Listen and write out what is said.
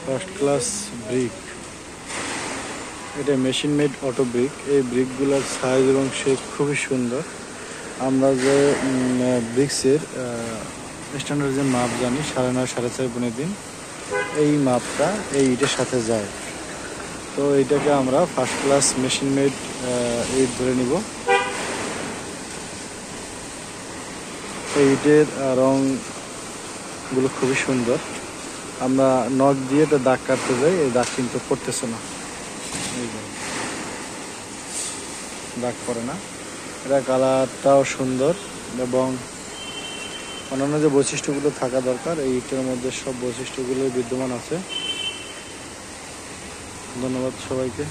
First class brick. এটা machine made auto brick. এই ব্রিকগুলোর size এবং শেপ খুবই সুন্দর। আমরা যে ব্রিক্সের স্ট্যান্ডার্ড যে মাপ জানি 9.5 4.5 দিন, এই মাপটা এই ইটের সাথে যায়। তো এইটাকে আমরা first class machine made it ধরে নিব। এই ইটের রংগুলো খুবই সুন্দর। আমরা নখ দিয়ে এটা দাগ কাটতে যাই, এই দাগ কিন্তু পড়তেছে না, এই দাগ পড়ে না। এটা কালারটাও সুন্দর এবং অন্যান্য যে বৈশিষ্ট্যগুলো থাকা দরকার এই ইটের মধ্যে সব বৈশিষ্ট্যগুলো বিদ্যমান আছে। ধন্যবাদ সবাইকে।